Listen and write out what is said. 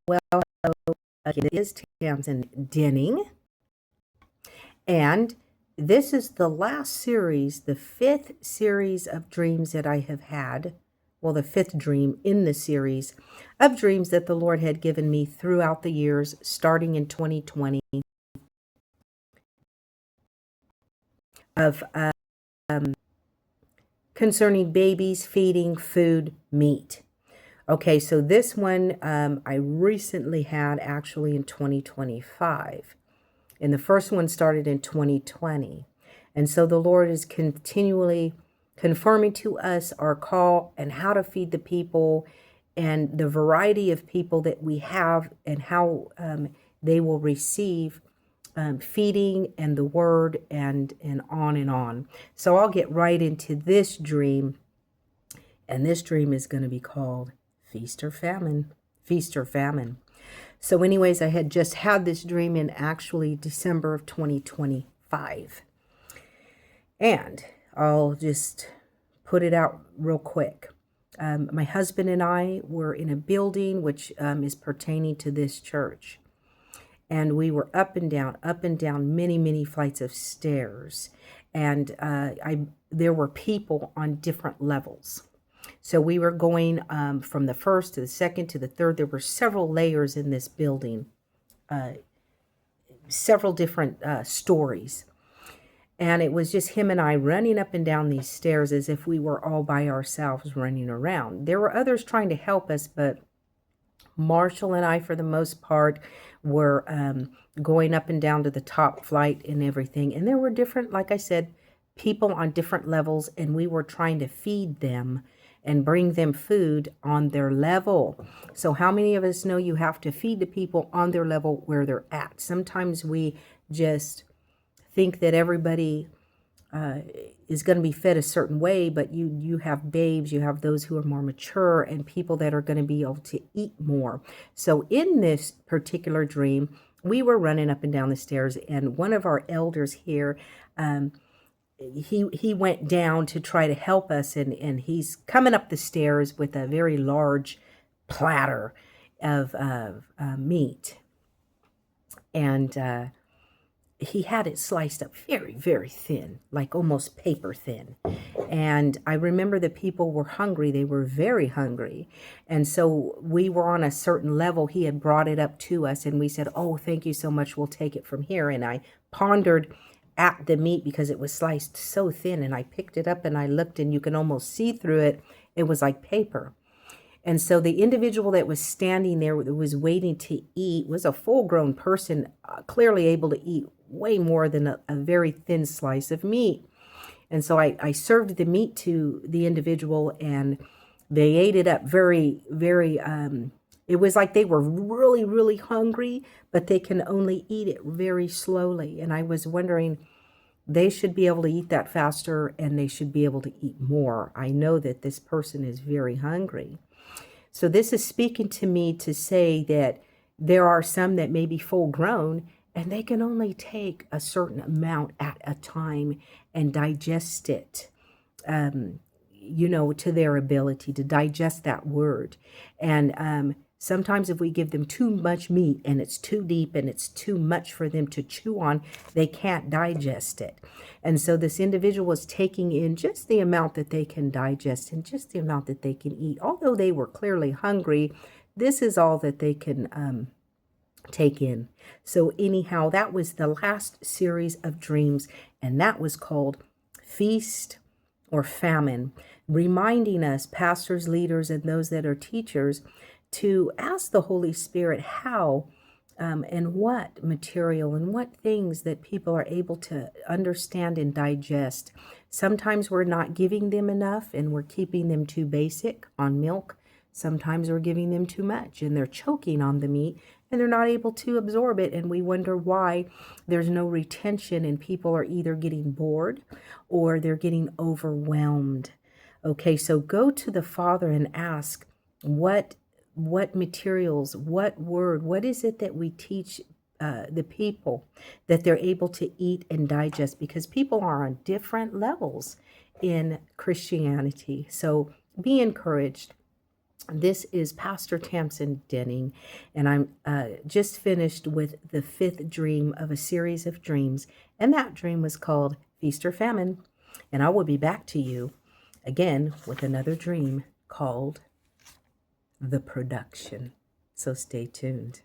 Well, it is Tamsin Denning, and this is the last series, the fifth series of dreams that I have had. Well, the fifth dream in the series of dreams that the Lord had given me throughout the years, starting in 2020, of concerning babies feeding food meat. Okay, so this one I recently had actually in 2025. And the first one started in 2020. And so the Lord is continually confirming to us our call and how to feed the people and the variety of people that we have and how they will receive feeding and the word and on and on. So I'll get right into this dream. And this dream is going to be called Feast or Famine. Feast or Famine. So anyways, I had just had this dream in actually December of 2025. And I'll just put it out real quick. My husband and I were in a building which is pertaining to this church. And we were up and down many, many flights of stairs. And there were people on different levels. So we were going from the first to the second to the third. There were several layers in this building, several different stories. And it was just him and I running up and down these stairs as if we were all by ourselves running around. There were others trying to help us, but Marshall and I, for the most part, were going up and down to the top flight and everything. And there were different, like I said, people on different levels, and we were trying to feed them and bring them food on their level. So how many of us know you have to feed the people on their level where they're at? Sometimes we just think that everybody is going to be fed a certain way, but you have babes, you have those who are more mature, and people that are going to be able to eat more. So in this particular dream, we were running up and down the stairs, and one of our elders here, he went down to try to help us, and he's coming up the stairs with a very large platter of meat, and he had it sliced up very, very thin, like almost paper thin. And I remember the people were hungry. They were very hungry. And so we were on a certain level. He had brought it up to us, and we said, "Oh, thank you so much. We'll take it from here." And I pondered at the meat because it was sliced so thin, and I picked it up and I looked, and you can almost see through it. It was like paper. And so the individual that was standing there that was waiting to eat was a full-grown person, clearly able to eat way more than a very thin slice of meat. And so I served the meat to the individual, and they ate it up very, very, it was like they were really, really hungry, but they can only eat it very slowly. And I was wondering, they should be able to eat that faster, and they should be able to eat more. I know that this person is very hungry. So this is speaking to me to say that there are some that may be full grown, and they can only take a certain amount at a time and digest it, to their ability to digest that word. And sometimes if we give them too much meat and it's too deep and it's too much for them to chew on, they can't digest it. And so this individual was taking in just the amount that they can digest and just the amount that they can eat. Although they were clearly hungry, this is all that they can take in. So anyhow, that was the last series of dreams, and that was called Feast or Famine, reminding us, pastors, leaders, and those that are teachers, to ask the Holy Spirit how and what material and what things that people are able to understand and digest. Sometimes we're not giving them enough and we're keeping them too basic on milk. Sometimes we're giving them too much and they're choking on the meat and they're not able to absorb it. And we wonder why there's no retention and people are either getting bored or they're getting overwhelmed. Okay, so go to the Father and ask what materials, what word, what is it that we teach the people that they're able to eat and digest, because people are on different levels in Christianity. So be encouraged. This is Pastor Tamsin Denning, and I'm just finished with the 5th dream of a series of dreams, and that dream was called Feast or Famine. And I will be back to you again with another dream called The Production. So stay tuned.